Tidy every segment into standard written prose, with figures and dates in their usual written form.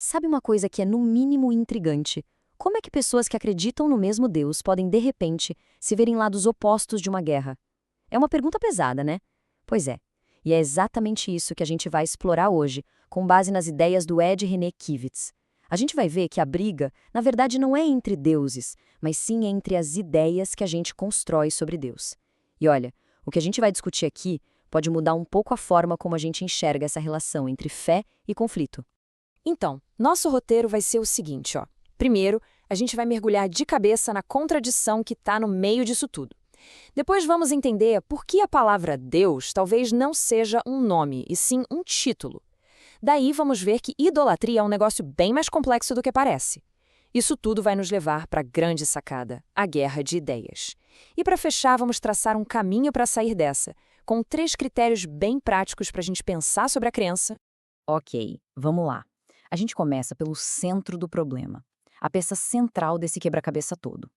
Sabe uma coisa que é no mínimo intrigante? Como é que pessoas que acreditam no mesmo Deus podem, de repente, se verem lados opostos de uma guerra? É uma pergunta pesada, né? Pois é. E é exatamente isso que a gente vai explorar hoje, com base nas ideias do Ed René Kivitz. A gente vai ver que a briga, na verdade, não é entre deuses, mas sim entre as ideias que a gente constrói sobre Deus. E olha, o que a gente vai discutir aqui pode mudar um pouco a forma como a gente enxerga essa relação entre fé e conflito. Então, nosso roteiro vai ser o seguinte, ó. Primeiro, a gente vai mergulhar de cabeça na contradição que está no meio disso tudo. Depois vamos entender por que a palavra Deus talvez não seja um nome, e sim um título. Daí vamos ver que idolatria é um negócio bem mais complexo do que parece. Isso tudo vai nos levar para a grande sacada, a guerra de ideias. E para fechar, vamos traçar um caminho para sair dessa, com 3 critérios bem práticos para a gente pensar sobre a crença. Ok, vamos lá. A gente começa pelo centro do problema, a peça central desse quebra-cabeça todo.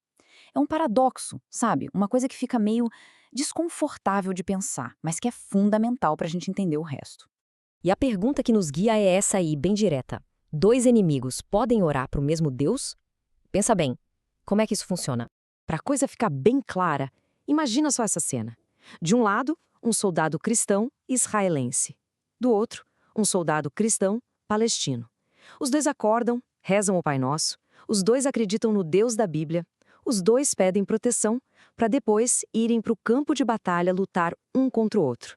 É um paradoxo, sabe? Uma coisa que fica meio desconfortável de pensar, mas que é fundamental para a gente entender o resto. E a pergunta que nos guia é essa aí, bem direta. Dois inimigos podem orar para o mesmo Deus? Pensa bem, como é que isso funciona? Para a coisa ficar bem clara, imagina só essa cena. De um lado, um soldado cristão israelense. Do outro, um soldado cristão palestino. Os dois acordam, rezam o Pai Nosso, os dois acreditam no Deus da Bíblia, os dois pedem proteção para depois irem para o campo de batalha lutar um contra o outro.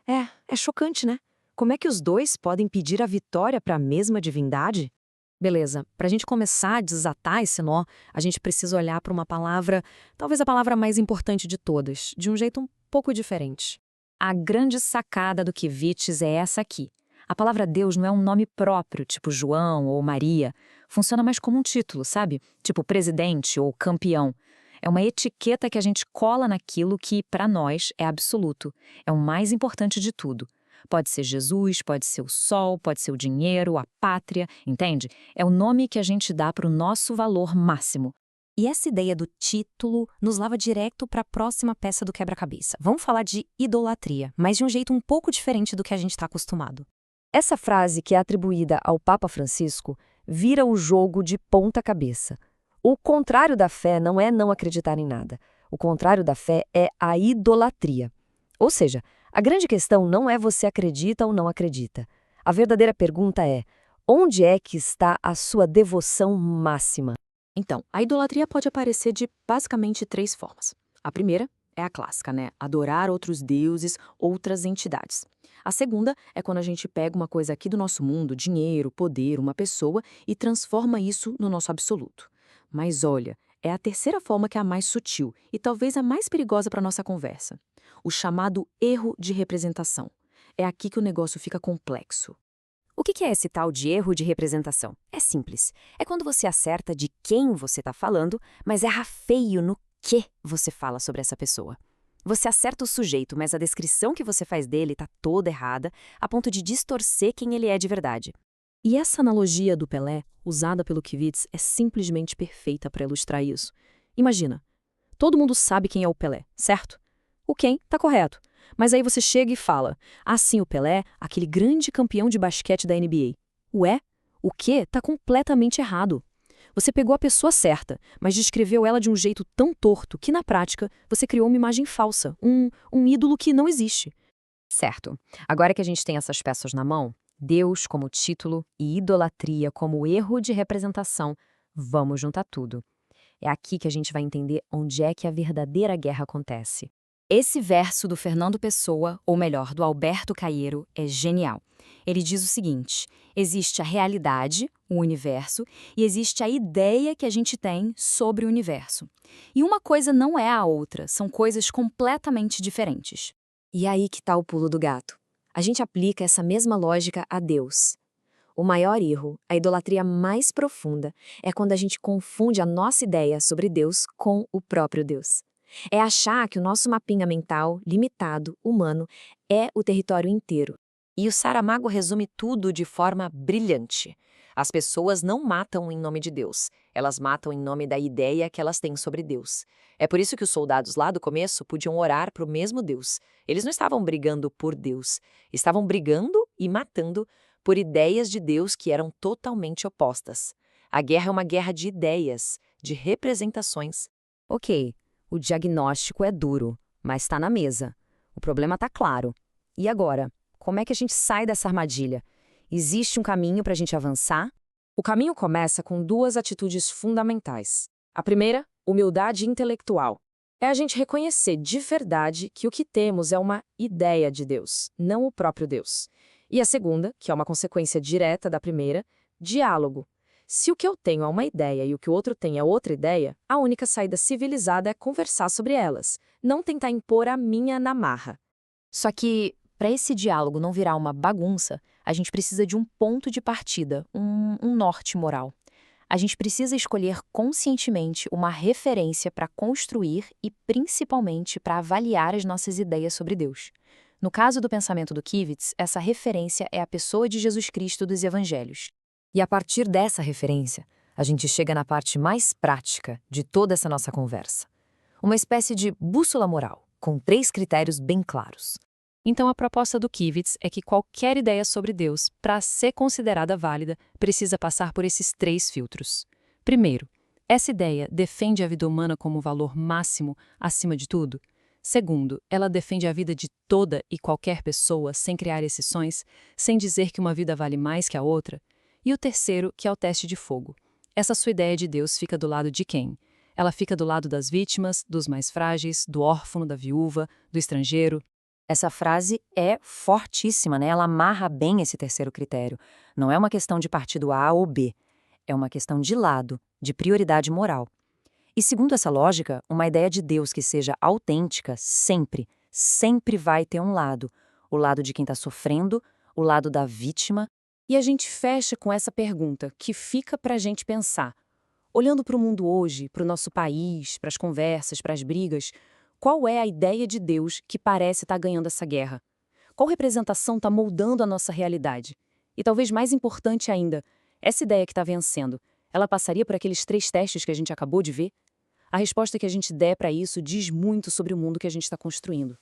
É chocante, né? Como é que os dois podem pedir a vitória para a mesma divindade? Beleza, para a gente começar a desatar esse nó, a gente precisa olhar para uma palavra, talvez a palavra mais importante de todas, de um jeito um pouco diferente. A grande sacada do Kivitz é essa aqui. A palavra Deus não é um nome próprio, tipo João ou Maria. Funciona mais como um título, sabe? Tipo presidente ou campeão. É uma etiqueta que a gente cola naquilo que, para nós, é absoluto. É o mais importante de tudo. Pode ser Jesus, pode ser o sol, pode ser o dinheiro, a pátria, entende? É o nome que a gente dá para o nosso valor máximo. E essa ideia do título nos leva direto para a próxima peça do quebra-cabeça. Vamos falar de idolatria, mas de um jeito um pouco diferente do que a gente está acostumado. Essa frase, que é atribuída ao Papa Francisco, vira o jogo de ponta cabeça. O contrário da fé não é não acreditar em nada. O contrário da fé é a idolatria. Ou seja, a grande questão não é você acredita ou não acredita. A verdadeira pergunta é: onde é que está a sua devoção máxima? Então, a idolatria pode aparecer de basicamente 3 formas. A primeira é a clássica, né? Adorar outros deuses, outras entidades. A segunda é quando a gente pega uma coisa aqui do nosso mundo, dinheiro, poder, uma pessoa, e transforma isso no nosso absoluto. Mas olha, é a terceira forma que é a mais sutil e talvez a mais perigosa para nossa conversa. O chamado erro de representação. É aqui que o negócio fica complexo. O que é esse tal de erro de representação? É simples. É quando você acerta de quem você está falando, mas erra feio no que você fala sobre essa pessoa. Você acerta o sujeito, mas a descrição que você faz dele está toda errada, a ponto de distorcer quem ele é de verdade. E essa analogia do Pelé, usada pelo Kivitz, é simplesmente perfeita para ilustrar isso. Imagina, todo mundo sabe quem é o Pelé, certo? O quem está correto. Mas aí você chega e fala: ah, sim, o Pelé, aquele grande campeão de basquete da NBA. Ué? O quê? Está completamente errado. Você pegou a pessoa certa, mas descreveu ela de um jeito tão torto que, na prática, você criou uma imagem falsa, um ídolo que não existe. Certo. Agora que a gente tem essas peças na mão, Deus como título e idolatria como erro de representação, vamos juntar tudo. É aqui que a gente vai entender onde é que a verdadeira guerra acontece. Esse verso do Fernando Pessoa, ou melhor, do Alberto Caeiro, é genial. Ele diz o seguinte: existe a realidade, o universo, e existe a ideia que a gente tem sobre o universo. E uma coisa não é a outra, são coisas completamente diferentes. E aí que está o pulo do gato. A gente aplica essa mesma lógica a Deus. O maior erro, a idolatria mais profunda, é quando a gente confunde a nossa ideia sobre Deus com o próprio Deus. É achar que o nosso mapinha mental, limitado, humano, é o território inteiro. E o Saramago resume tudo de forma brilhante. As pessoas não matam em nome de Deus, elas matam em nome da ideia que elas têm sobre Deus. É por isso que os soldados lá do começo podiam orar para o mesmo Deus. Eles não estavam brigando por Deus, estavam brigando e matando por ideias de Deus que eram totalmente opostas. A guerra é uma guerra de ideias, de representações. Ok, o diagnóstico é duro, mas está na mesa. O problema está claro. E agora? Como é que a gente sai dessa armadilha? Existe um caminho para a gente avançar? O caminho começa com duas atitudes fundamentais. A primeira, humildade intelectual. É a gente reconhecer de verdade que o que temos é uma ideia de Deus, não o próprio Deus. E a segunda, que é uma consequência direta da primeira, diálogo. Se o que eu tenho é uma ideia e o que o outro tem é outra ideia, a única saída civilizada é conversar sobre elas, não tentar impor a minha na marra. Só que, para esse diálogo não virar uma bagunça, a gente precisa de um ponto de partida, um norte moral. A gente precisa escolher conscientemente uma referência para construir e, principalmente, para avaliar as nossas ideias sobre Deus. No caso do pensamento do Kivitz, essa referência é a pessoa de Jesus Cristo dos Evangelhos. E a partir dessa referência, a gente chega na parte mais prática de toda essa nossa conversa. Uma espécie de bússola moral, com 3 critérios bem claros. Então, a proposta do Kivitz é que qualquer ideia sobre Deus, para ser considerada válida, precisa passar por esses 3 filtros. Primeiro, essa ideia defende a vida humana como valor máximo acima de tudo? Segundo, ela defende a vida de toda e qualquer pessoa sem criar exceções, sem dizer que uma vida vale mais que a outra? E o terceiro, que é o teste de fogo. Essa sua ideia de Deus fica do lado de quem? Ela fica do lado das vítimas, dos mais frágeis, do órfão, da viúva, do estrangeiro? Essa frase é fortíssima, né? Ela amarra bem esse terceiro critério. Não é uma questão de partido A ou B. É uma questão de lado, de prioridade moral. E segundo essa lógica, uma ideia de Deus que seja autêntica sempre vai ter um lado. O lado de quem está sofrendo, o lado da vítima. E a gente fecha com essa pergunta, que fica para a gente pensar. Olhando para o mundo hoje, para o nosso país, para as conversas, para as brigas, qual é a ideia de Deus que parece estar ganhando essa guerra? Qual representação está moldando a nossa realidade? E talvez mais importante ainda, essa ideia que está vencendo, ela passaria por aqueles 3 testes que a gente acabou de ver? A resposta que a gente der para isso diz muito sobre o mundo que a gente está construindo.